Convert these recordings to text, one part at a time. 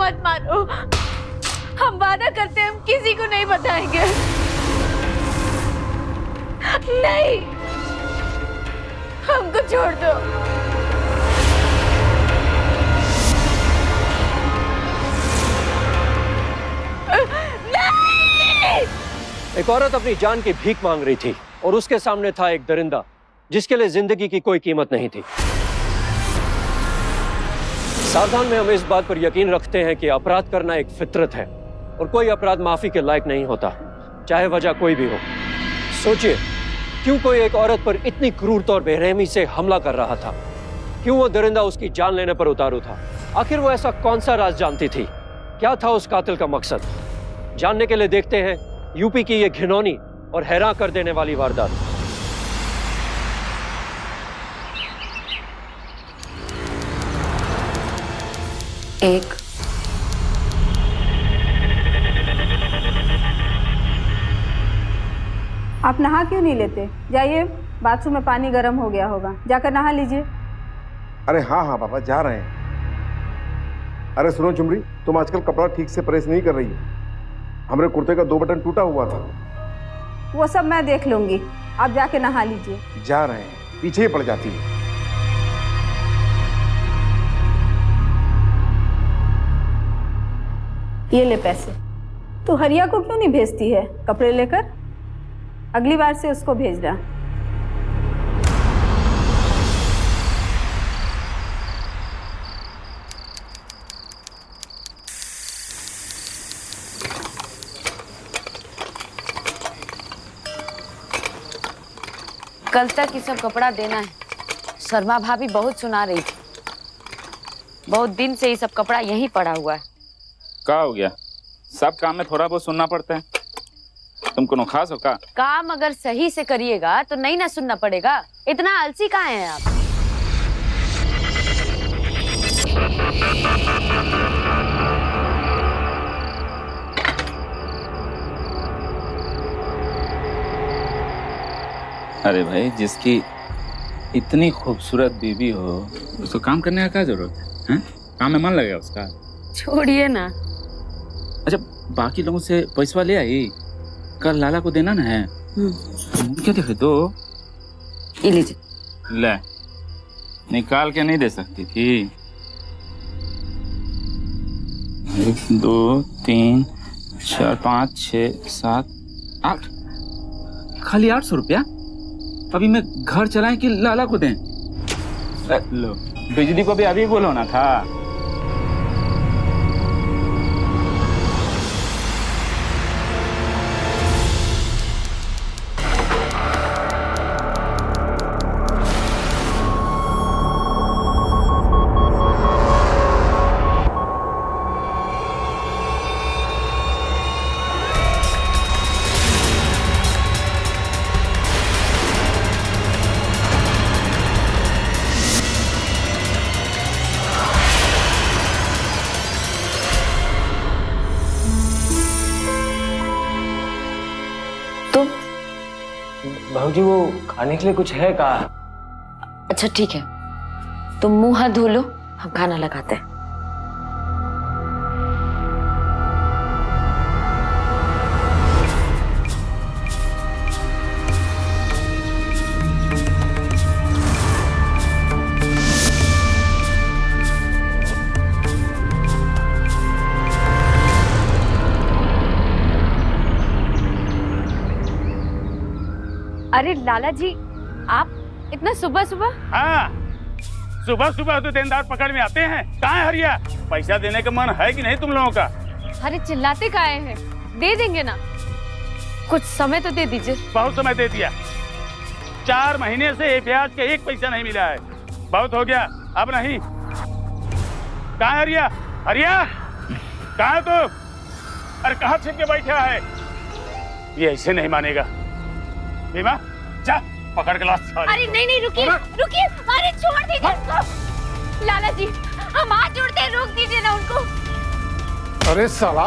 मत मारो। हम वादा करते हैं हम किसी को नहीं बताएंगे। नहीं, हमको छोड़ दो। नहीं! एक औरत अपनी जान की भीख मांग रही थी और उसके सामने था एक दरिंदा जिसके लिए जिंदगी की कोई कीमत नहीं थी। सावधान में हम इस बात पर यकीन रखते हैं कि अपराध करना एक फितरत है और कोई अपराध माफी के लायक नहीं होता, चाहे वजह कोई भी हो। सोचिए, क्यों कोई एक औरत पर इतनी क्रूरता और बेरहमी से हमला कर रहा था? क्यों वो दरिंदा उसकी जान लेने पर उतारू था? आखिर वो ऐसा कौन सा राज जानती थी? क्या था उस कातिल का मकसद? जानने के लिए देखते हैं यूपी की ये घिनौनी और हैरान कर देने वाली वारदात। एक आप नहा क्यों नहीं लेते? जाइए, बाथरूम में पानी गर्म हो गया होगा, जाकर नहा लीजिए। अरे हाँ हाँ पापा, जा रहे हैं। अरे सुनो चुमरी, तुम आजकल कपड़ा ठीक से प्रेस नहीं कर रही हो। हमारे कुर्ते का 2 बटन टूटा हुआ था। वो सब मैं देख लूंगी, आप जाके नहा लीजिए। जा रहे हैं, पीछे ही पड़ जाती है। ये ले पैसे। तू हरिया को क्यों नहीं भेजती है कपड़े लेकर? अगली बार से उसको भेजना। कल तक ये सब कपड़ा देना है। शर्मा भाभी बहुत सुना रही थी। बहुत दिन से ये सब कपड़ा यहीं पड़ा हुआ है। क्या हो गया? सब काम में थोड़ा बहुत सुनना पड़ता है। तुम कोनो खास हो का? काम अगर सही से करिएगा तो नहीं ना सुनना पड़ेगा। इतना आलसी कहाँ हैं आप? अरे भाई, जिसकी इतनी खूबसूरत बीवी हो उसको काम करने का क्या जरूरत है? हैं? काम में मन लगेगा उसका? छोड़िए ना। अच्छा, बाकी लोगों से पैसा ले आई, कल लाला को देना ना है। क्या देखे दो? ये लीजिए। ले, निकाल के नहीं दे सकती थी? 1 2 3 4 5 6 7 8, खाली 800 रुपया? अभी मैं घर चलाएं कि लाला को दें? लो, बिजली को भी अभी बोलो ना था। भाऊजी, वो खाने के लिए कुछ है का? अच्छा ठीक है, तुम मुंह हाथ धो लो, हम खाना लगाते हैं। अरे लाला जी, आप इतना सुबह सुबह? हाँ, सुबह सुबह तो देनदार पकड़ में आते हैं। कहाँ है हरिया? पैसा देने का मन है कि नहीं तुम लोगों का? अरे चिल्लाते काहे हैं? दे देंगे ना, कुछ समय तो दे दीजिए। बहुत समय दे दिया। 4 महीने से ब्याज के 1 पैसा नहीं मिला है। बहुत हो गया, अब नहीं। कहाँ है हरिया? हरिया, कहाँ है तू? अरे कहाँ छिप के बैठा है? ये ऐसे नहीं मानेगा। भीमा, जा पकड़ के लाश। अरे नहीं नहीं, रुकिए रुकिए, अरे छोड़ दीजिए उसको। लाला जी, हम हाथ जोड़ते हैं, रोक दीजिए ना उनको। अरे साला,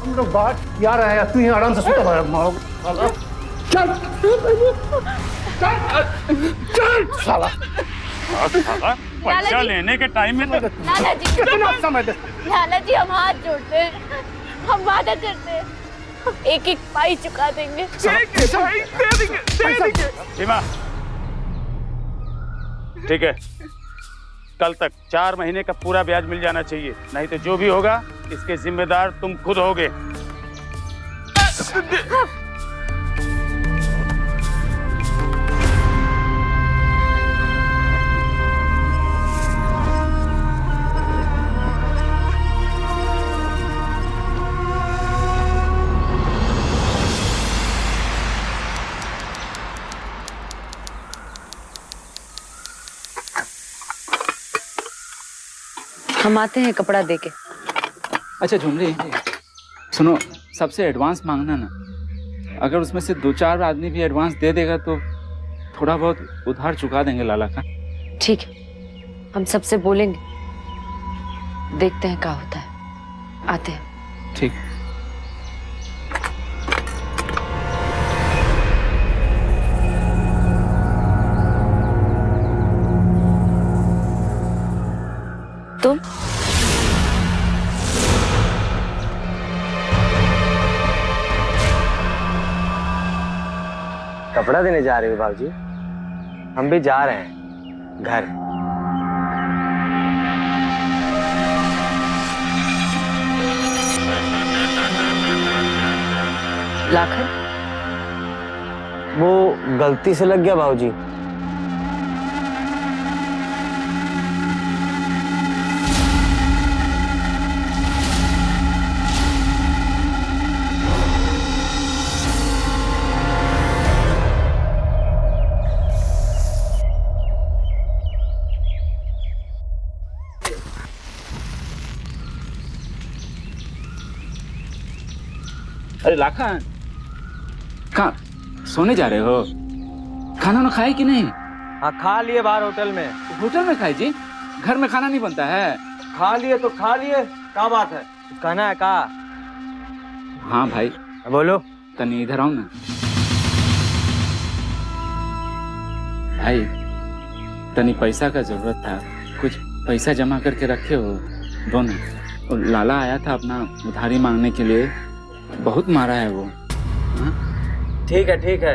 हम लोग बात क्या रहे हैं, तू यहाँ आराम से सुता है। चल चल साला, पैसा लेने के टाइम में लाला जी, कितना समय दे लाला जी हम हाथ जोड़ते हैं, हम वादा करते हैं, हम एक एक पाई चुका देंगे। सीमा, ठीक है, कल तक 4 महीने का पूरा ब्याज मिल जाना चाहिए, नहीं तो जो भी होगा इसके जिम्मेदार तुम खुद होगे। हम आते हैं कपड़ा देके। अच्छा झुमरी, सुनो, सबसे एडवांस मांगना ना। अगर उसमें से 2-4 आदमी भी एडवांस दे देगा तो थोड़ा बहुत उधार चुका देंगे लाला का। ठीक है, हम सबसे बोलेंगे, देखते हैं क्या होता है। आते हैं। ठीक। तुम कपड़ा देने जा रहे हो बाबूजी? हम भी जा रहे हैं घर। लाखन, वो गलती से लग गया बाबूजी। अरे लाखन, कहाँ सोने जा रहे हो? खाना ना खाए कि नहीं? हाँ खा लिए बाहर होटल में। होटल में खाए जी? घर में खाना नहीं बनता है? खा लिए तो खा लिए, क्या बात है? कहना है का? हाँ भाई बोलो। तनी इधर आओ ना भाई, तनी पैसा का जरूरत था, कुछ पैसा जमा करके रखे हो दोनों। और लाला आया था अपना उधारी मांगने के लिए, बहुत मारा है वो। ठीक है,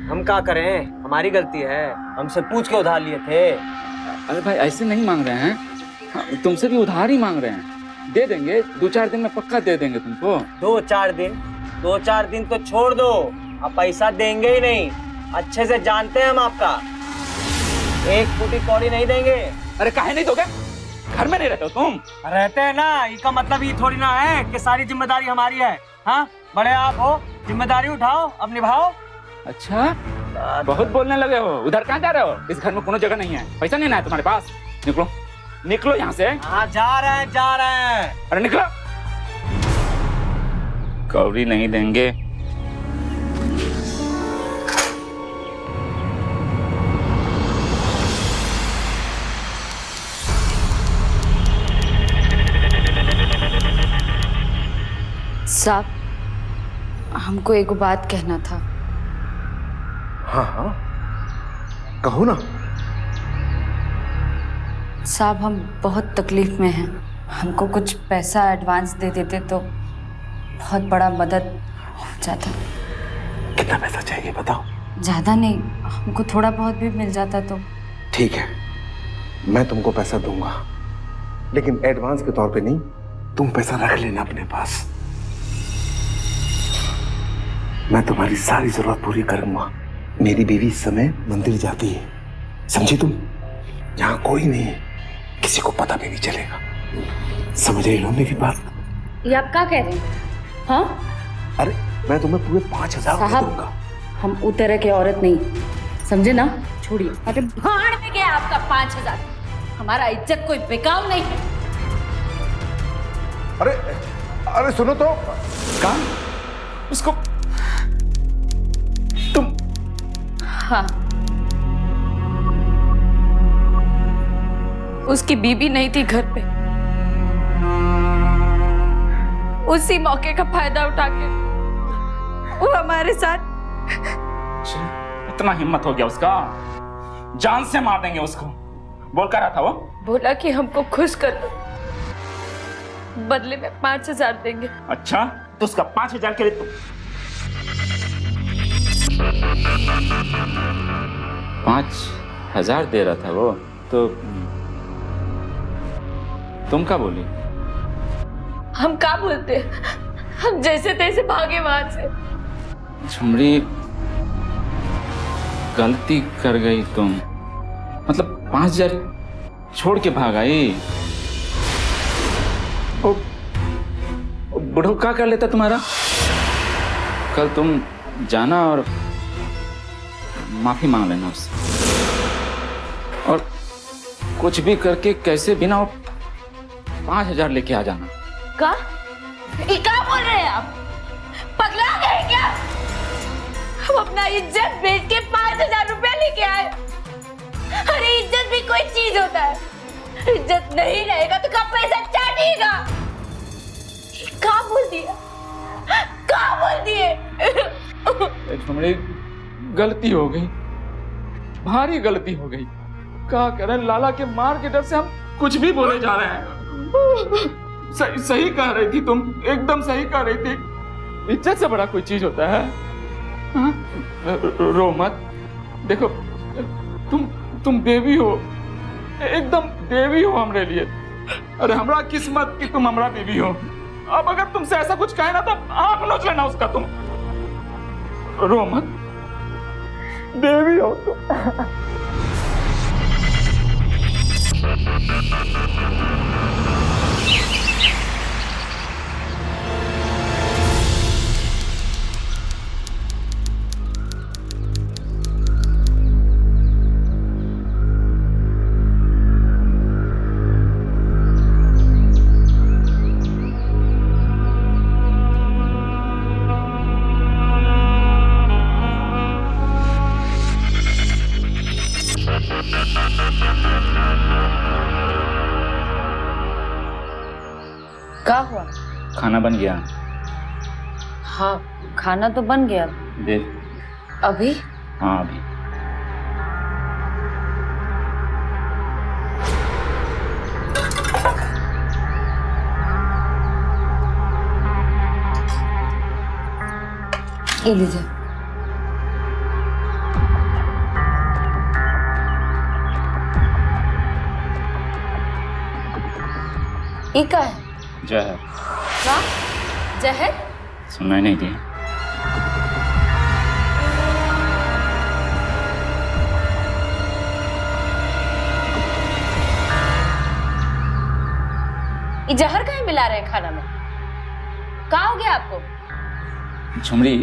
हम क्या करें, हमारी गलती है, हमसे पूछ के उधार लिए थे। अरे भाई ऐसे नहीं मांग रहे हैं, हाँ, तुमसे भी उधार ही मांग रहे हैं। दे देंगे, 2-4 दिन में पक्का दे देंगे तुमको। 2-4 दिन तो छोड़ दो, अब पैसा देंगे ही नहीं, अच्छे से जानते हैं हम आपका। 1 फूटी कौड़ी नहीं देंगे। अरे काहे नहीं दोगे? घर में नहीं रहते हो तुम? रहते हैं ना, इसका मतलब ये थोड़ी ना है कि सारी जिम्मेदारी हमारी है। हाँ, बड़े आप हो, जिम्मेदारी उठाओ, अब निभाओ। अच्छा, बहुत बोलने लगे हो। उधर कहाँ जा रहे हो? इस घर में कोनो जगह नहीं है, पैसा नहीं है तुम्हारे पास। निकलो निकलो यहाँ से। हाँ जा रहे हैं। अरे निकलो, कौड़ी नहीं देंगे। साहब, हमको एक बात कहना था। हाँ कहो ना। साहब, हम बहुत तकलीफ में हैं, हमको कुछ पैसा एडवांस दे देते तो बहुत बड़ा मदद हो जाता। कितना पैसा चाहिए बताओ? ज्यादा नहीं, हमको थोड़ा बहुत भी मिल जाता तो। ठीक है, मैं तुमको पैसा दूंगा, लेकिन एडवांस के तौर पे नहीं, तुम पैसा रख लेना अपने पास। मैं तुम्हारी सारी जरूरत पूरी करूंगा। मेरी बीवी इस समय मंदिर जाती है, समझी तुम? यहाँ कोई नहीं है, किसी को पता भी नहीं चलेगा। समझ रही हो मेरी बात? ये आप क्या कह रहे हैं? हाँ? अरे मैं तुम्हें पूरे 5,000 दे दूंगा। हम उस तरह के औरत नहीं, समझे ना? छोड़िए। अरे भाड़ में गया आपका 5,000। हमारा इज्जत कोई बिकाऊ नहीं है। अरे सुनो तो। कहाँ? उसको तुम? हाँ, उसकी बीबी नहीं थी घर पे, उसी मौके का फायदा उठा के वो हमारे साथ। इतना हिम्मत हो गया उसका, जान से मार देंगे उसको। बोल कर रहा था वो? बोला कि हमको खुश कर दो, बदले में 5,000 देंगे। अच्छा, तो उसका 5,000 के लिए तुम 5,000 दे रहा था वो, तो तुम क्या बोली? हम क्या बोलते, हम जैसे तैसे भागे वहां से। झुमरी, गलती कर गई तुम, मतलब 5,000 छोड़ के भाग आई। ओ बुढ़ो क्या कर लेता तुम्हारा? कल तुम जाना और माफी मांग लेना उससे, और कुछ भी करके कैसे बिना 5,000 लेके आ जाना। क्या बोल रहे हैं आप? पगला गए क्या? हम अपना इज्जत बेच के 5,000 रुपया लेके आए। अरे इज्जत भी कोई चीज होता है, इज्जत नहीं रहेगा तो कब पैसा चाटेगा? क्या बोल दिया, क्या बोल दिए? झुमरी, गलती हो गई, भारी गलती हो गई। क्या करें, लाला के मार के डर से हम कुछ भी बोले जा रहे हैं। सही कह रही थी तुम, एकदम सही कह रही थी। इज्जत से बड़ा कोई चीज होता है? हाँ? रो मत, देखो तुम देवी हो, एकदम देवी हो हमरे लिए। अरे हमरा किस्मत की तुम हमरा बीवी हो। अब अगर तुमसे ऐसा कुछ कहे ना तो आंख नोच लेना उसका तुम। रो मत, देवी हो तुम। क्या हुआ? खाना बन गया? हाँ, खाना तो बन गया। दे। अभी? हाँ अभी। ये लीजिए। ये क्या है? जहर। क्या? जहर? सुनाई नहीं दिया? ये जहर कहीं मिला रहे हैं खाना में? क्या हो गया आपको? झुमरी,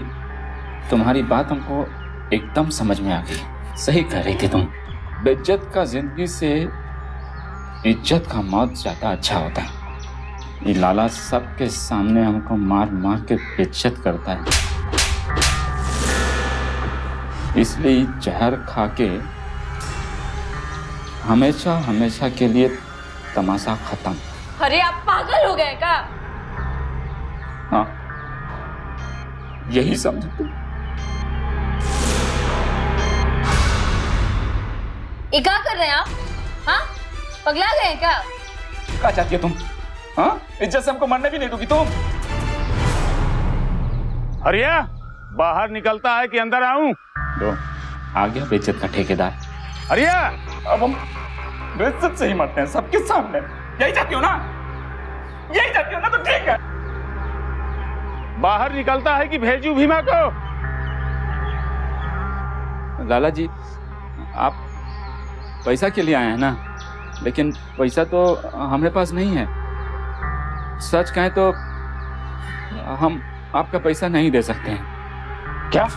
तुम्हारी बात हमको एकदम समझ में आ गई। सही कह रही थी तुम। बेइज्जत का जिंदगी से इज्जत का मौत ज्यादा अच्छा होता है। ये लाला सबके सामने हमको मार मार के बेइज्जत करता है, इसलिए जहर खा के हमेशा हमेशा के लिए तमाशा खत्म। अरे आप पागल हो गए क्या? हाँ, यही समझो तुम। ये क्या कर रहे हैं आप? हाँ, पगला गए हैं क्या? क्या चाहती है तुम? हाँ, इज्जत से हमको मरने भी नहीं दोगी तुम? हरिया, बाहर निकलता है कि अंदर आऊं? दो, आ गया बेइज्जत का ठेकेदार। हरिया, अब हम बेइज्जत से ही मरते हैं सबके सामने। यही चाहती हो ना? यही चाहती हो ना? तो ठीक है। बाहर निकलता है कि भेजू भीमा को? लाला जी, आप पैसा के लिए आए हैं ना, लेकिन पैसा तो हमारे पास नहीं है। सच कहें तो हम आपका पैसा नहीं दे सकते हैं। क्या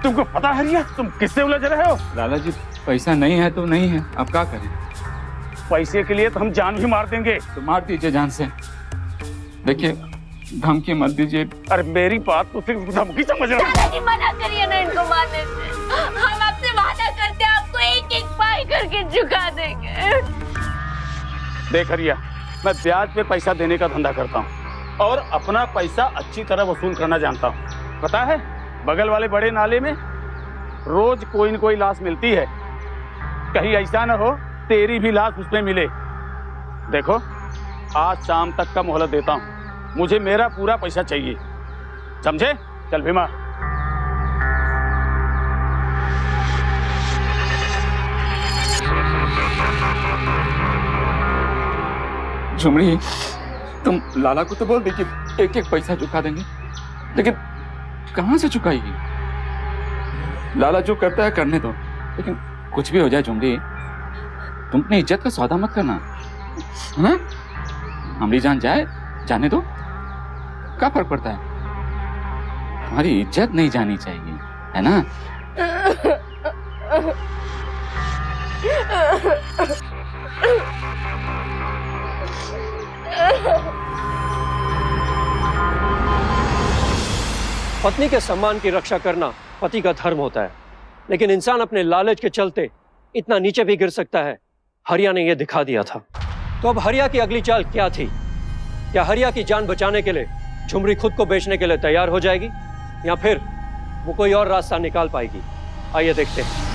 तुमको पता है हरिया, तुम किससे उलझ रहे हो? लाला जी, पैसा नहीं है तो नहीं है, अब क्या करें? पैसे के लिए तो हम जान भी मार देंगे। तो मार दीजिए जान से। देखिए, धमकी मत दीजिए। अरे मेरी बात तो सिर्फ धमकी समझ रहे हो? दादाजी मना करिए ना इनको मारने से। हम आपसे वादा करते हैं आपको एक एक पाई करके चुका देंगे। देख हरिया, मैं ब्याज पे पैसा देने का धंधा करता हूँ और अपना पैसा अच्छी तरह वसूल करना जानता हूँ। पता है, बगल वाले बड़े नाले में रोज कोई न कोई लाश मिलती है। कहीं ऐसा न हो तेरी भी लाश उसमें मिले। देखो, आज शाम तक का मोहलत देता हूँ, मुझे मेरा पूरा पैसा चाहिए, समझे? चल भीमा। झुमरी, तुम लाला को तो बोल दी कि एक एक पैसा चुका देंगे, लेकिन कहां से चुकाएगी? लाला जो करता है करने दो, लेकिन कुछ भी हो जाए झुमरी, तुम अपनी इज्जत का सौदा मत करना, है ना? हमारी जान जाए, जाने दो, क्या फर्क पड़ता है? तुम्हारी इज्जत नहीं जानी चाहिए, है ना? पत्नी के सम्मान की रक्षा करना पति का धर्म होता है, लेकिन इंसान अपने लालच के चलते इतना नीचे भी गिर सकता है। हरिया ने यह दिखा दिया था। तो अब हरिया की अगली चाल क्या थी? क्या हरिया की जान बचाने के लिए झुमरी खुद को बेचने के लिए तैयार हो जाएगी, या फिर वो कोई और रास्ता निकाल पाएगी? आइए देखते हैं।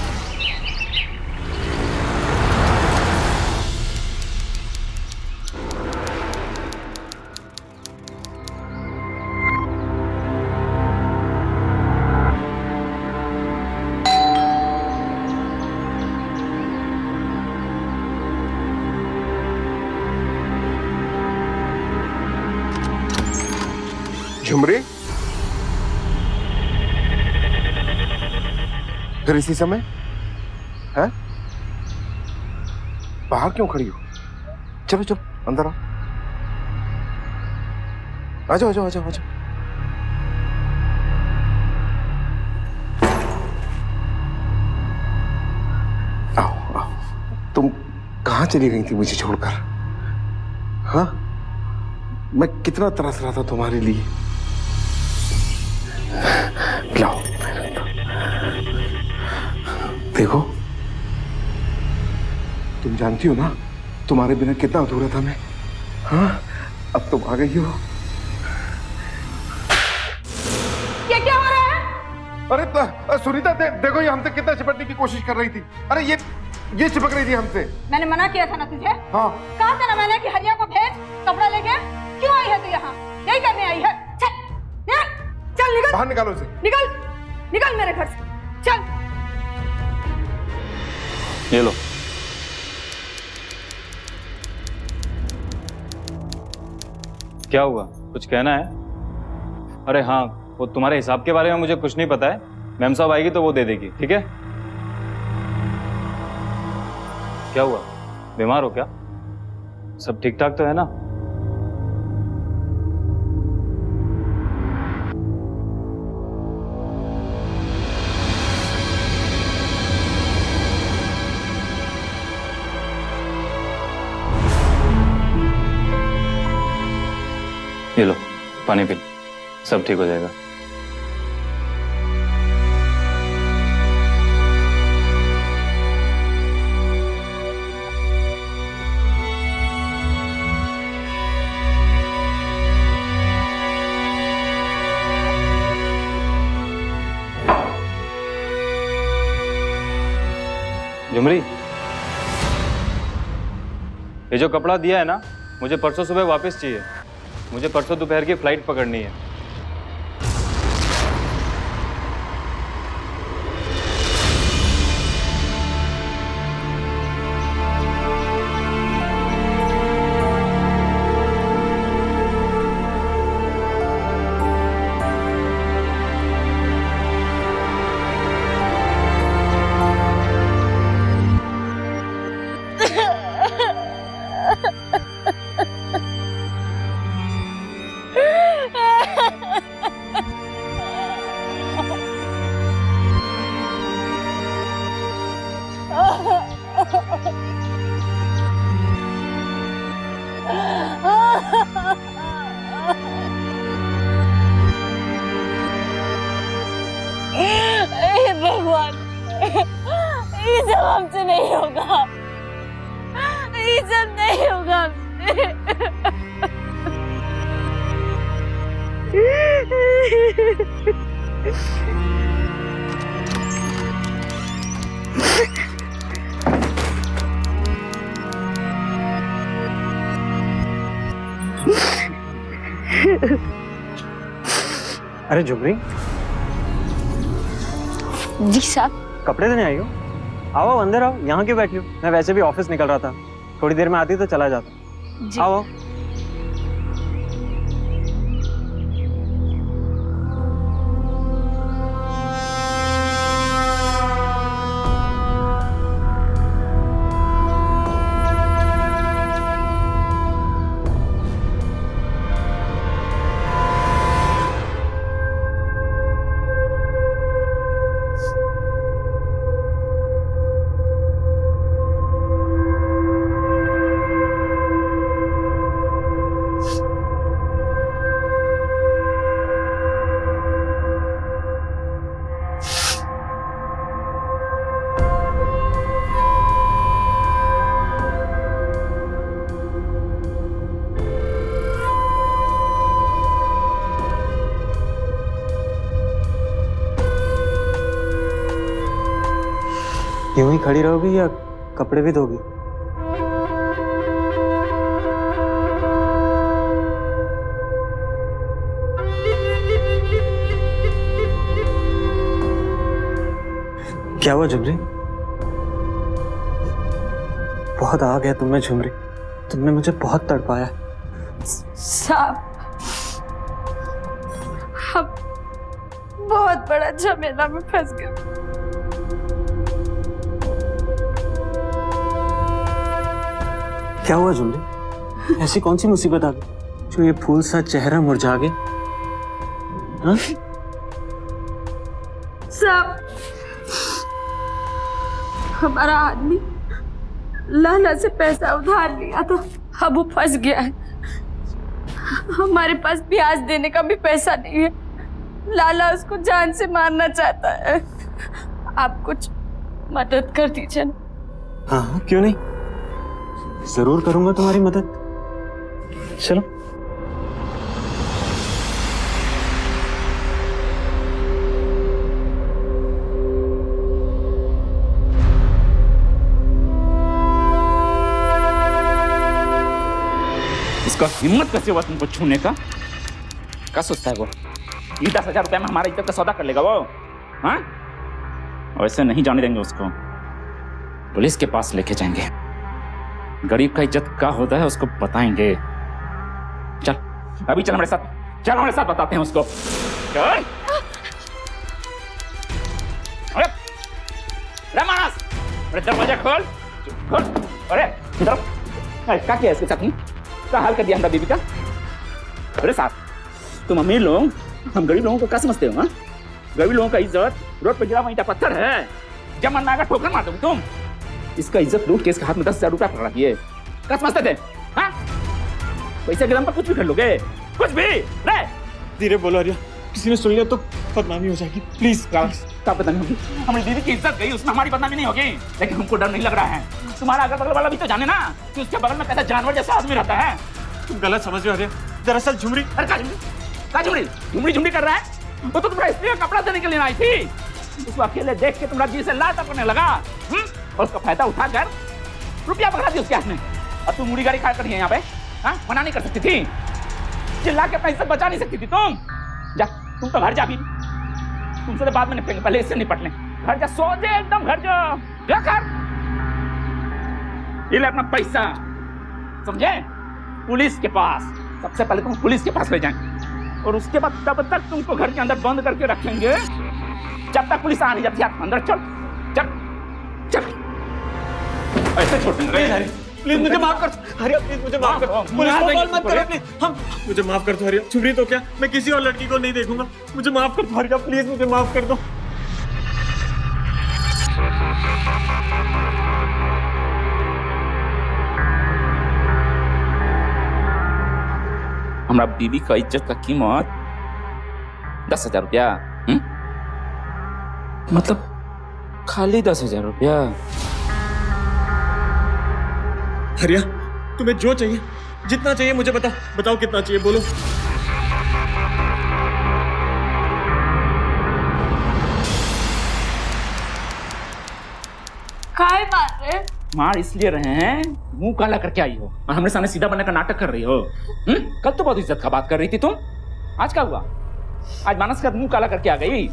झुमरी, फिर इसी समय है? बाहर क्यों खड़ी हो? चलो चलो अंदर आओ, आ जाओ आ जाओ आ जाओ आ जाओ। आओ आओ। तुम कहाँ चली गई थी मुझे छोड़कर? हाँ, मैं कितना तरस रहा था तुम्हारे लिए। लाओ, देखो, तुम जानती हो ना तुम्हारे बिना कितना अधूरा था मैं। हाँ, अब तुम आ गई हो। ये क्या हो रहा है? अरे सुनीता, देखो ये हमसे कितना चिपटने की कोशिश कर रही थी। अरे ये चिपक रही थी हमसे। मैंने मना किया था ना तुझे? हाँ, कहा था ना मैंने कि हरिया को भेज कपड़ा लेके। क्यों आई है तू यहाँ? यही करने आई है? चल चल निकल, बाहर निकालो इसे। निकल निकल मेरे घर से, चल। ये लो। क्या हुआ, कुछ कहना है? अरे हाँ, वो तुम्हारे हिसाब के बारे में मुझे कुछ नहीं पता है, मैम साहब आएगी तो वो दे देगी, ठीक है? क्या हुआ, बीमार हो क्या? सब ठीक ठाक तो है ना? ये लो पानी पी, सब ठीक हो जाएगा। झुमरी, ये जो कपड़ा दिया है ना, मुझे परसों सुबह वापस चाहिए। मुझे परसों दोपहर की फ्लाइट पकड़नी है। भगवान, ये सब हमसे नहीं होगा, ये सब नहीं होगा अरे झुमरी, जी साहब। कपड़े देने आई हो? आओ अंदर आओ, यहाँ क्यों बैठी हो? मैं वैसे भी ऑफिस निकल रहा था, थोड़ी देर में आती तो चला जाता। जी। आओ। यूं ही खड़ी रहोगी या कपड़े भी धोगी? क्या हुआ झुमरी? बहुत आ गया तुम में झुमरी, तुमने मुझे बहुत तड़पाया। साहब, हम बहुत बड़ा झमेला में फंस गए। क्या हुआ झुमरी? ऐसी कौन सी मुसीबत आ गई जो ये फूल सा चेहरा मुरझा गया? हाँ? साहब, हमारा आदमी लाला से पैसा उधार लिया था, अब वो फंस गया है। हमारे पास ब्याज देने का भी पैसा नहीं है। लाला उसको जान से मारना चाहता है। आप कुछ मदद कर दीजिए ना। हाँ, क्यों नहीं, जरूर करूंगा तुम्हारी मदद। चलो। इसका हिम्मत कैसे हुआ तुमको छूने का? क्या सोचता है वो? ये 10,000 रुपए में हमारा इज्जत का सौदा कर लेगा वो? हाँ? वैसे नहीं जाने देंगे उसको, पुलिस के पास लेके जाएंगे। गरीब का इज्जत क्या होता है उसको बताएंगे। चल अभी चल हमारे साथ, चल हमारे साथ बताते हैं उसको। चल। अरे मानस, अरे दरवाजा खोल, खोल। अरे इधर क्या किया इसके साथ? क्या हाल कर दिया हमारा बीबी का? अरे साथ, तुम अमीर लोग हम गरीब लोगों को क्या समझते हो? हाँ, गरीब लोगों का इज्जत रोड पे गिरा वहीं पत्थर है, जब मन में आएगा ठोकर मार दोगे तुम। इसका इज्जत लूट के इसके हाथ में 10,000 रुपया पकड़ा दिए, क्या समझते थे? हाँ, पैसे के दम पर कुछ भी कर लोगे, कुछ भी। रे धीरे बोलो अरिया, किसी ने सुन लिया तो बदनामी हो जाएगी। प्लीज। क्या बदनामी होगी? हमारी दीदी की इज्जत गई, उसमें हमारी बदनामी नहीं होगी। लेकिन हमको डर नहीं लग रहा है। तुम्हारा अगल बगल वाला भी तो जाने ना कि उसके बगल में कैसा जानवर जैसा आदमी रहता है। तुम गलत समझ रहे हो अरिया, दरअसल झुमरी। अरे क्या झुमरी? क्या झुमरी? झुमरी कर रहा है? वो तो तुम्हारा स्त्री का कपड़ा देने के लिए आई थी। उसको अकेले देख के तुम्हारा जी से लात करने लगा, और उसका फायदा उठाकर रुपया पकड़ा दिया उसके हाथ में। अब तुम मुड़ी गाड़ी खा कर यहाँ पे मना नहीं कर सकती थी, चिल्ला के अपना इज्जत बचा नहीं सकती थी तुम। जा, तुम तो घर जा भी, तुमसे तो बाद में निपटेंगे, पहले इससे निपट लें। घर जा, सो जा एकदम, घर जा कर। ये ले अपना पैसा, समझे? पुलिस के पास, सबसे पहले तुम पुलिस के पास ले जाएंगे, और उसके बाद तब तक तुमको घर के अंदर बंद करके रखेंगे जब तक पुलिस आ नहीं जाती। अंदर चल चल चल, ऐसे छोड़ देंगे। प्लीज मुझे माफ कर हरिया, प्लीज मुझे माफ कर। पुलिस को कॉल मत करो प्लीज। हम मुझे माफ कर दो हरिया, झुमरी तो क्या, मैं किसी और लड़की को नहीं देखूंगा। मुझे माफ कर दो हरिया, प्लीज मुझे माफ कर दो। हमारा बीबी का इज्जत का कीमत 10,000 रुपया। मतलब खाली 10,000 रुपया। हरिया, तुम्हें जो चाहिए, जितना चाहिए मुझे बताओ कितना चाहिए, बोलो। काय मार रहे? मार इसलिए रहे हैं, मुंह काला करके आई हो और हमरे सामने सीधा बनने का नाटक कर रही हो। कल तो बहुत इज्जत का बात कर रही थी तुम, आज क्या हुआ? आज मानस का मुंह काला करके आ गई।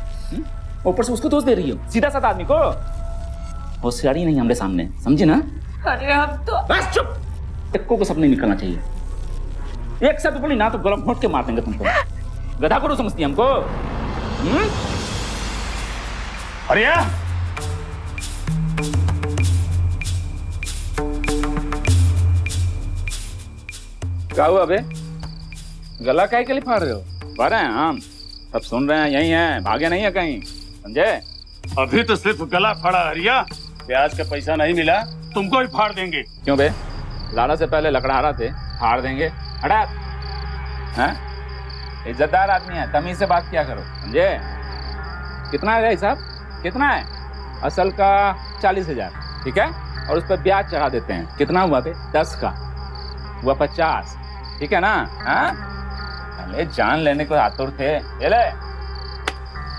ऊपर से उसको दोष दे रही हो, सीधा साधा आदमी को। होशियारी नहीं हमरे सामने, समझी ना? अरे अब तो बस चुप, टिक्को को सब नहीं निकलना चाहिए। एक शब्द बोली ना तो गला घोंट के मार देंगे तुमको। गधा को समझती है हमको? हरिया, क्या हुआ बे? गला काहे के लिए फाड़ रहे हो? पा रहे हैं हम, सब सुन रहे हैं, यही हैं, भागे नहीं है कहीं, समझे? अभी तो सिर्फ गला फाड़ा हरिया, ब्याज का पैसा नहीं मिला तुमको ही फाड़ देंगे। क्यों बे? लाड़ा से पहले लकड़हारा थे, फाड़ देंगे। हटा, हैं? इज्जतदार आदमी है, तमीज से बात किया करो, समझे? कितना है हिसाब? कितना है? असल का 40,000, ठीक है? और उस पर ब्याज चढ़ा देते हैं। कितना हुआ बे? 10 का हुआ 50, ठीक है ना? हाँ? अरे जान लेने को आतुर थे।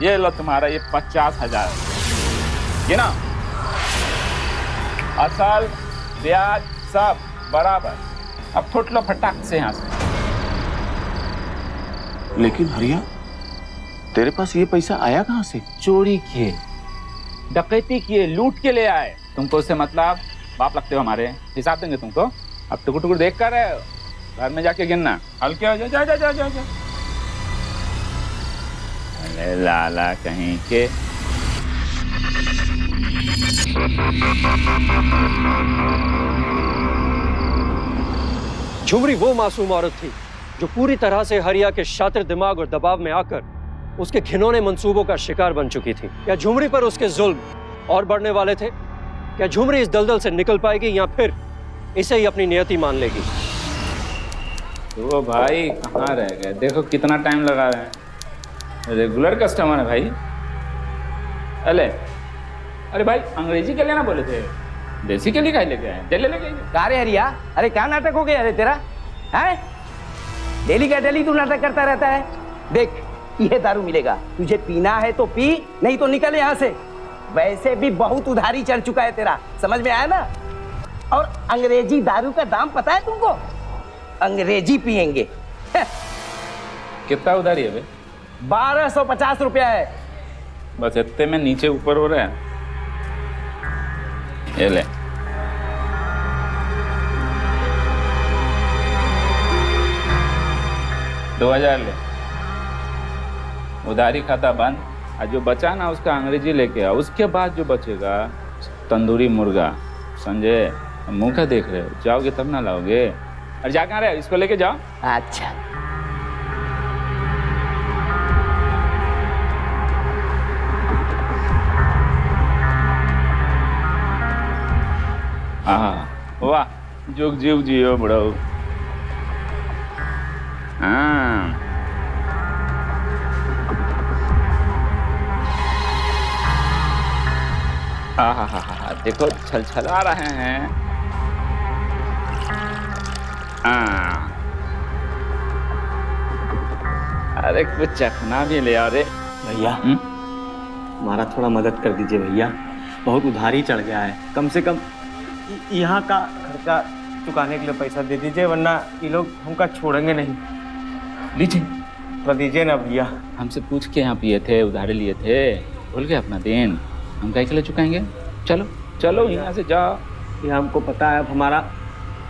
ये लो तुम्हारा ये 50,000, ये ना, असल ब्याज सब बराबर। अब फुट लो फटाक से यहाँ से। लेकिन हरिया, तेरे पास ये पैसा आया कहाँ से? चोरी किए, डकैती किए, लूट के ले आए। तुमको उससे मतलब? बाप लगते हो हमारे, हिसाब देंगे तुमको। अब टुकुर टुकुर देख कर रहे हो, घर में जाके गिनना। हल्के हो जाओ, जा जा जा जा जा। अरे लाला कहीं के। झुमरी वो मासूम औरत थी जो पूरी तरह से हरिया के शातिर दिमाग और दबाव में आकर उसके घिनौने मंसूबों का शिकार बन चुकी थी। क्या झुमरी पर उसके जुल्म और बढ़ने वाले थे? क्या झुमरी इस दलदल से निकल पाएगी या फिर इसे ही अपनी नियति मान लेगी? तो भाई कहाँ रह गए? देखो कितना टाइम लगा रहे हैं। रेगुलर कस्टमर है भाई। अरे भाई, अंग्रेजी के लिए ना बोले थे, देसी के लिए काहे लेके आए? चले लेके आए। का रे हरिया, अरे क्या नाटक हो गया अरे तेरा? है डेली का डेली तू नाटक करता रहता है। देख, ये दारू मिलेगा, तुझे पीना है तो पी, नहीं तो निकल यहाँ से। वैसे भी बहुत उधारी चढ़ चुका है तेरा, समझ में आया ना? और अंग्रेजी दारू का दाम पता है तुमको? अंग्रेजी पियेंगे। कितना उधारी है बे? 1250 रुपया है। बस इतने में नीचे ऊपर हो रहा है। ये ले। दो 2000 ले, उधारी खाता बंद। और जो बचा ना उसका अंग्रेजी लेके आओ। उसके बाद जो बचेगा तंदूरी मुर्गा, समझे? मुंह का देख रहे हो? जाओगे तब ना लाओगे। अरे जा कहाँ रहे? इसको लेके जाओ। अच्छा, हाँ, वाह, जुग जीव जियो बड़ो। हाँ, हाँ, देखो छलछला रहे हैं। हाँ, अरे कुछ चखना भी ले। अरे भैया, हमारा थोड़ा मदद कर दीजिए भैया, बहुत उधारी चढ़ गया है। कम से कम यहाँ का खर्चा चुकाने के लिए पैसा दे दीजिए, वरना ये लोग हमका छोड़ेंगे नहीं। लीजिए, तो दीजिए ना भैया। हमसे पूछ के यहाँ पिए थे, उधारे लिए थे, भूल गए अपना दिन? हम काहे के लिए चुकाएंगे? चलो चलो यहाँ से जाओ। ये हमको पता है, अब हमारा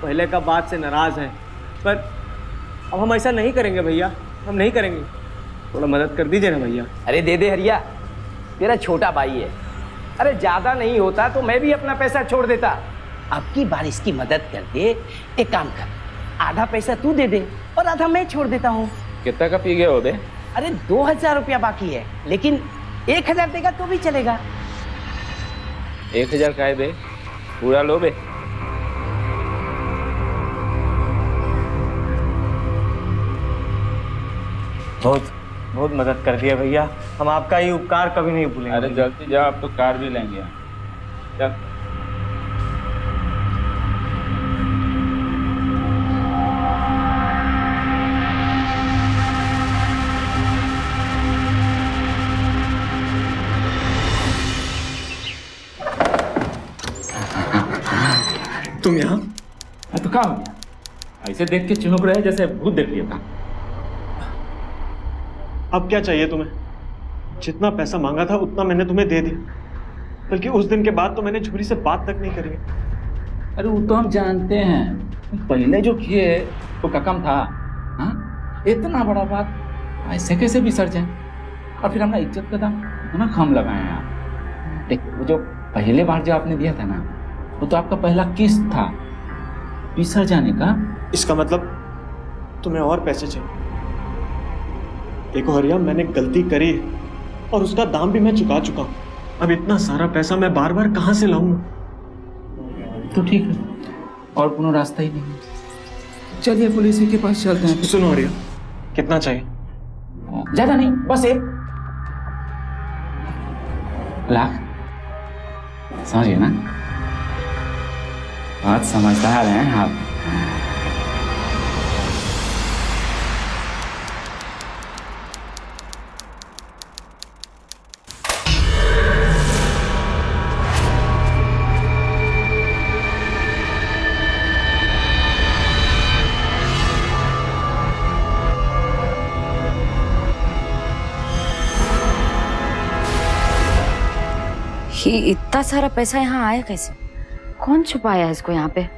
पहले का बात से नाराज है, पर अब हम ऐसा नहीं करेंगे भैया, हम नहीं करेंगे। थोड़ा मदद कर दीजिए ना भैया। अरे दे दे हरिया, तेरा छोटा भाई है। अरे ज्यादा नहीं होता तो मैं भी अपना पैसा छोड़ देता। अब की बार इसकी मदद कर दे। एक काम कर, आधा पैसा तू दे दे और आधा मैं छोड़ देता हूँ। कितना का पी गए हो बे? अरे 2000 रुपया बाकी है, लेकिन 1000 देगा तो भी चलेगा। 1000 का है बे? पूरा लो बे। बहुत बहुत मदद कर दिया भैया, हम आपका ये उपकार कभी नहीं भूलेंगे। अरे जल्दी जाओ, अब तो कार भी लेंगे। चल। तुम यहाँ? तो क्या हो गया? ऐसे देख के चिन्ह रहे जैसे भूत देख लिया था। अब क्या चाहिए तुम्हें? जितना पैसा मांगा था उतना मैंने तुम्हें दे दिया, बल्कि उस दिन के बाद तो मैंने झुमरी से बात तक नहीं करी। अरे वो तो हम जानते हैं, पहले जो किए वो का कम था। हाँ, इतना बड़ा बात ऐसे कैसे बिसर जाए? और फिर हमने इज्जत का दाम इतना कम लगाए आप। देख, वो जो पहले बार जो आपने दिया था ना, वो तो आपका पहला किस्त था बिसर जाने का। इसका मतलब तुम्हें और पैसे चाहिए? देखो हरिया, मैंने गलती करी है और उसका दाम भी मैं चुका चुका हूँ। अब इतना सारा पैसा मैं बार बार कहाँ से लाऊंगा? तो ठीक है, और कोनो रास्ता ही नहीं है। चलिए पुलिस के पास चलते हैं। सुनो हरिया, कितना चाहिए? ज्यादा नहीं, बस 1 लाख। समझिए ना, बहुत समझदार हैं आप। ये इतना सारा पैसा यहाँ आया कैसे? कौन छुपाया है इसको यहाँ पे?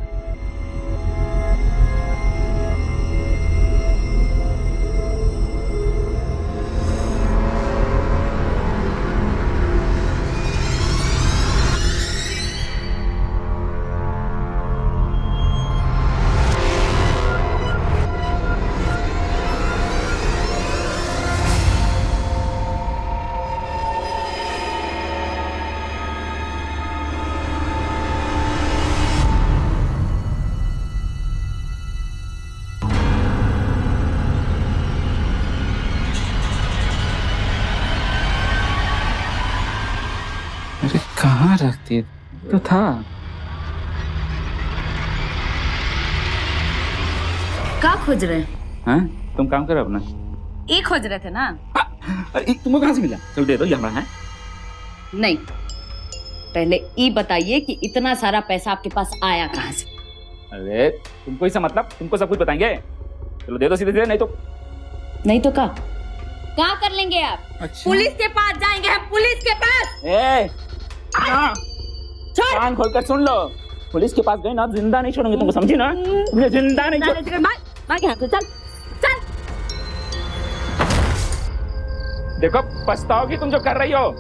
अरे कहाँ रखती तो था? क्या खोज रहे हैं? हाँ, तुम काम करो अपना। ये खोज रहे थे ना? तुमको कहाँ से मिला? चलो दे दो, ये हमारा है। नहीं, पहले ये बताइए कि इतना सारा पैसा आपके पास आया कहाँ से? अरे तुमको इसका मतलब, तुमको सब कुछ बताएंगे। चलो दे दो सीधे सीधे, नहीं तो क्या कर लेंगे आप? अच्छा। पुलिस के पास जाएंगे हम, पुलिस के पास। कान खोलकर सुन लो, पुलिस के पास गए ना, जिंदा नहीं छोड़ेंगे तुमको, समझी ना? मुझे जिंदा नहीं छोड़। भाग यहाँ से, चल चल। देखो पछताओगी तुम जो कर रही हो,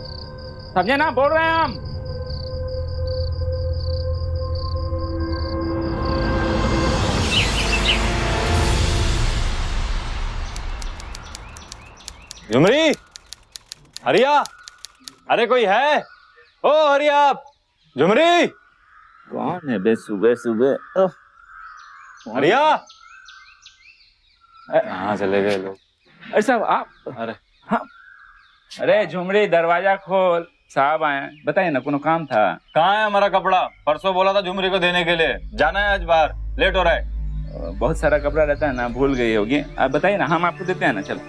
समझे ना? बोल रहे हैं हम। झुमरी, हरिया, अरे कोई है? ओ हरिया, झुमरी। कौन है बे सुबह सुबह? हरिया, कहाँ चले गए लोग? अरे साहब आप? अरे हाँ, अरे झुमरी दरवाजा खोल, साहब आए। बताइए ना, कोनो काम था? कहाँ है हमारा कपड़ा? परसों बोला था झुमरी को देने के लिए, जाना है आज बाहर, लेट हो रहा है। बहुत सारा कपड़ा रहता है ना, भूल गई होगी। आप बताइए ना, हम आपको देते हैं ना। चलो,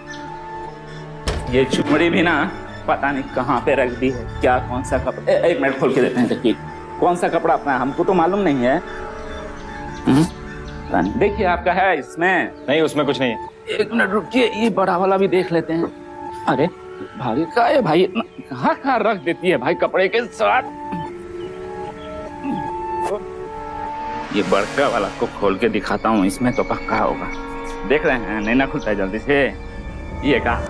ये झुमरी भी ना पता नहीं कहाँ पे रख दी है, क्या कौन सा कपड़ा। एक मिनट खोल के देते हैं, देखिए कौन सा कपड़ा अपना है, हमको तो मालूम नहीं है। देखिए आपका है इसमें? नहीं, उसमें कुछ नहीं है। एक मिनट रुकिए, ये बड़ा वाला भी देख लेते हैं। अरे भाई का है भाई, इतना कहाँ कहाँ रख देती है भाई कपड़े के साथ। ये बड़का वाला को खोल के दिखाता हूँ, इसमें तो पक्का होगा। देख रहे हैं, नहीं ना खुलता है जल्दी से। ये का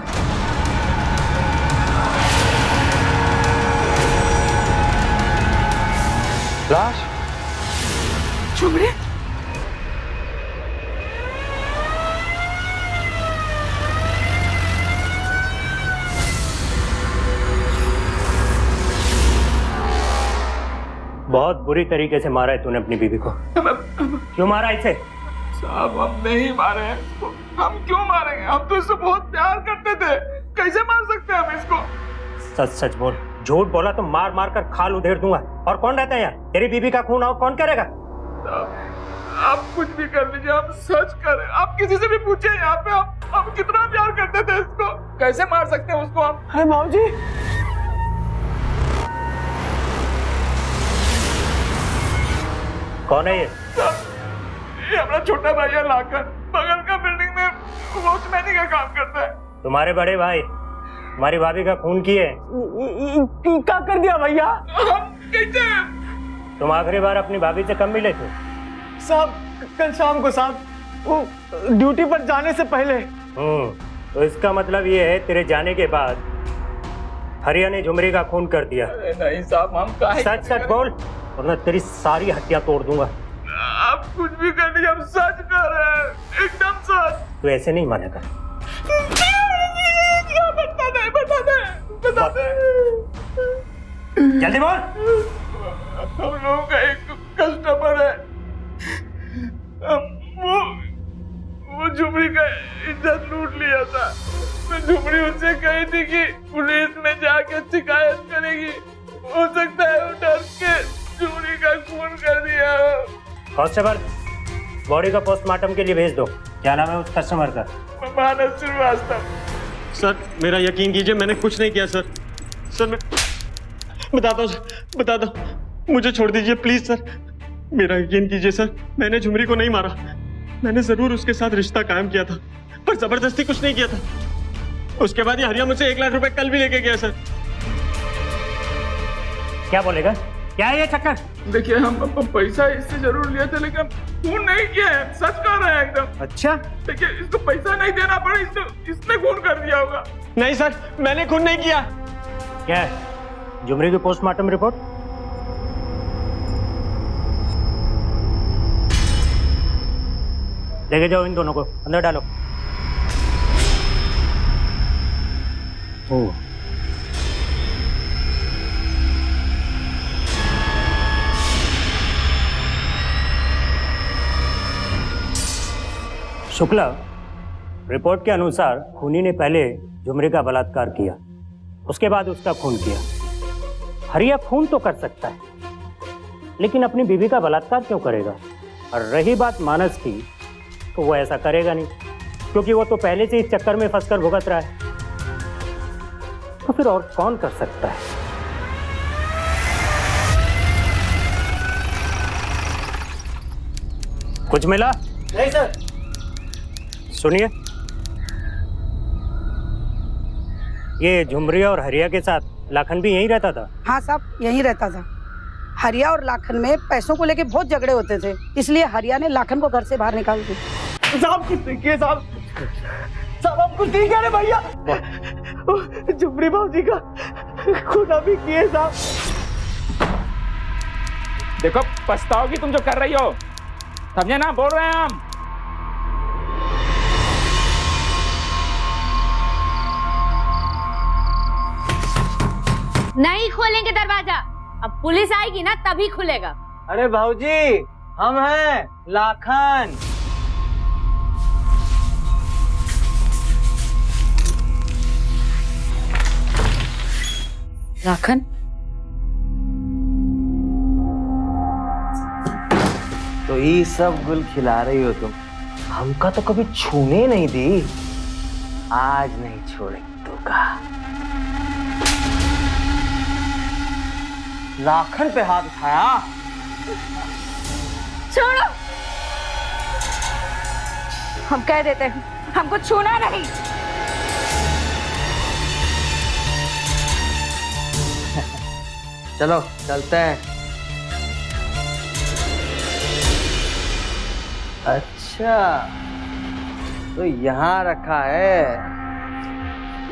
लाश? झुमरी? बहुत बुरी तरीके से मारा है तूने अपनी बीवी को। क्यों मारा इसे? साहब हम नहीं मारे हैं इसको। हम क्यों मारेंगे? हम तो इससे बहुत प्यार करते थे, कैसे मार सकते हैं हम इसको? सच सच बोल, झूठ बोला तो मार मार कर खाल उधेड़ दूंगा। और कौन रहता है यहाँ? तेरी बीवी का खून और कौन करेगा? आप कुछ भी कर लीजिए, हम सच करें। आप किसी से भी पूछिए यहाँ पे, हम कितना प्यार करते थे इसको, कैसे मार सकते हैं उसको हम? अरे माऊ जी, कौन है ये? ये हमारा छोटा भाई है लाकर, बगल का बिल्डिंग में वॉचमैन का काम करता है। तुम्हारे बड़े भाई तुम्हारी भाभी का खून किए। क्या कर दिया भैया? तुम आखिरी बार अपनी भाभी से कब मिले थे? साहब कल शाम को साहब, वो ड्यूटी पर जाने से पहले। तो इसका मतलब ये है तेरे जाने के बाद हरिया ने झुमरी का खून कर दिया। नहीं साहब, हम काहे सच सच बोल वरना तेरी सारी हड्डियां तोड़ दूंगा। आप कुछ भी कर लीजिए, हम सच कर रहे हैं, एकदम सच। तू ऐसे नहीं मानेगा। बता दे। जल्दी बोल। हम लोगों का एक कस्टमर है, वो झुमरी का इज्जत लूट लिया था। तो झुमरी उससे कही थी कि पुलिस में जाके शिकायत करेगी, हो सकता है वो डर के झुमरी का खून कर दिया। कांस्टेबल, बॉडी का पोस्टमार्टम के लिए भेज दो। क्या नाम है उस कस्टमर का? मानस श्रीवास्तव। सर मेरा यकीन कीजिए, मैंने कुछ नहीं किया सर। सर मैं बताता हूँ, मुझे छोड़ दीजिए प्लीज सर। मेरा यकीन कीजिए सर, मैंने झुमरी को नहीं मारा। मैंने जरूर उसके साथ रिश्ता कायम किया था, पर जबरदस्ती कुछ नहीं किया था। उसके बाद ये हरिया मुझसे 1 लाख रुपए कल भी लेके गया सर। क्या बोलेगा? क्या है ये चक्कर? देखिए हम पैसा इससे जरूर लिए थे, लेकिन खून नहीं किया है, सच कह रहे हैं एकदम। अच्छा, देखिए इसको पैसा नहीं देना पड़ा, इसने खून कर दिया होगा। नहीं सर, मैंने खून नहीं किया। क्या है झुमरी की पोस्टमार्टम रिपोर्ट? लेके जाओ इन दोनों को, अंदर डालो। शुक्ला, रिपोर्ट के अनुसार खूनी ने पहले झुमरी का बलात्कार किया, उसके बाद उसका खून किया। हरिया खून तो कर सकता है, लेकिन अपनी बीवी का बलात्कार क्यों करेगा? और रही बात मानस की, तो वो ऐसा करेगा नहीं, क्योंकि वो तो पहले से इस चक्कर में फंसकर भुगत रहा है। तो फिर और कौन कर सकता है? कुछ मिला? नहीं सर। सुनिए, ये झुमरी और हरिया के साथ लाखन भी यहीं रहता था? हाँ साहब, यहीं रहता था। हरिया और लाखन में पैसों को लेके बहुत झगड़े होते थे, इसलिए हरिया ने लाखन को घर से बाहर निकाल दिया। साहब कुछ नहीं किए साहब। साहब आप कुछ नहीं कह रहे भैया। झुमरी भाजी का खून भी किए साहब। देखो पछताओगी तुम जो कर रही हो, समझे ना? बोल रहे हैं हम। नहीं खोलेंगे दरवाजा, अब पुलिस आएगी ना तभी खुलेगा। अरे भाऊजी, हम हैं लाखन। लाखन, तो ये सब गुल खिला रही हो तुम, हमका तो कभी छूने नहीं दी, आज नहीं छोड़ेंगे तो का। लाखन पे हाथ उठाया? छोड़ो, हम कह देते हैं हमको छूना नहीं। चलो चलते हैं। अच्छा, तो यहाँ रखा है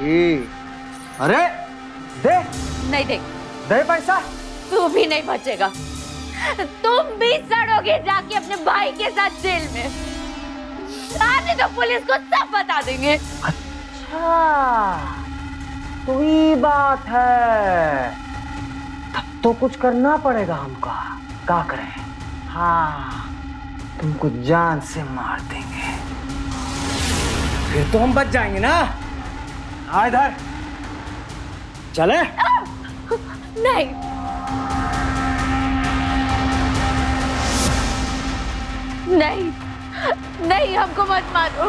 ये। अरे दे। नहीं दे। दे पैसा। तू भी नहीं बचेगा, तुम भी सड़ोगे जाके अपने भाई के साथ जेल में। आने तो पुलिस को सब बता देंगे। अच्छा, तो ये बात है, तब तो कुछ करना पड़ेगा हमको। क्या करें? हाँ, तुमको जान से मार देंगे, फिर तो हम बच जाएंगे ना। आ इधर चले। नहीं, नहीं, नहीं, हमको मत मारो।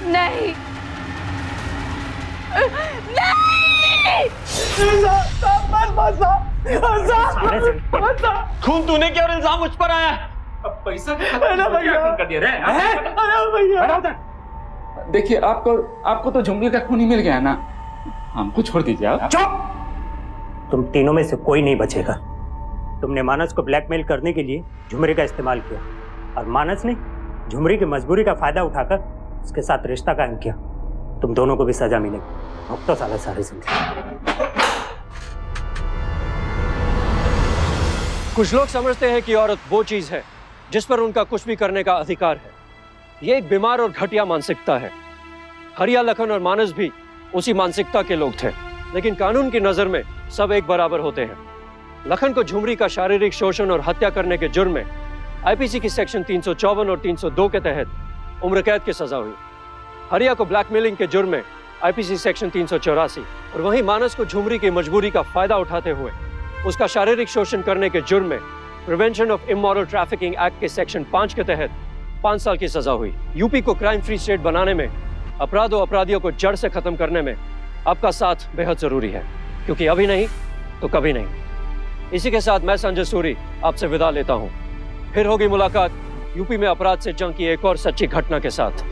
नहीं, खून तूने किया और इल्जाम मुझ पर आया। पैसा कर दिया रे। देखिए आपको तो झुमरी का खून ही मिल गया ना, हमको छोड़ दीजिए आप। चुप! तुम तीनों में से कोई नहीं बचेगा। तुमने मानस को ब्लैकमेल करने के लिए झुमरी का इस्तेमाल किया और मानस ने झुमरी की मजबूरी का फायदा उठाकर उसके साथ रिश्ता कायम किया। तुम दोनों को भी सजा मिलेगी। भुगतो साला सारी जिंदगी। कुछ लोग समझते हैं कि औरत वो चीज है जिस पर उनका कुछ भी करने का अधिकार है। ये एक बीमार और घटिया मानसिकता है। हरिया, लखन और मानस भी उसी मानसिकता के लोग थे, लेकिन कानून की नजर में सब एक बराबर होते हैं। लखन को झुमरी का शारीरिक शोषण और हत्या करने के जुर्म में आईपीसी की सेक्शन 354 और 302 के तहत उम्र कैद की सजा हुई। हरिया को ब्लैकमेलिंग के जुर्म में आईपीसी सेक्शन 384 और वहीं मानस को झुमरी की मजबूरी का फायदा उठाते हुए उसका शारीरिक शोषण करने के जुर्म में prevention of immoral trafficking act के सेक्शन 5 के तहत 5 साल की सजा हुई। यूपी को क्राइम फ्री स्टेट बनाने में अपराध और अपराधियों को जड़ से खत्म करने में आपका साथ बेहद जरूरी है, क्योंकि अभी नहीं तो कभी नहीं। इसी के साथ मैं संजय सूरी आपसे विदा लेता हूं। फिर होगी मुलाकात यूपी में अपराध से जंग की एक और सच्ची घटना के साथ।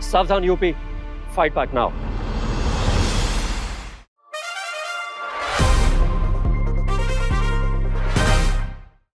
सावधान यूपी, फाइट बैक नाउ।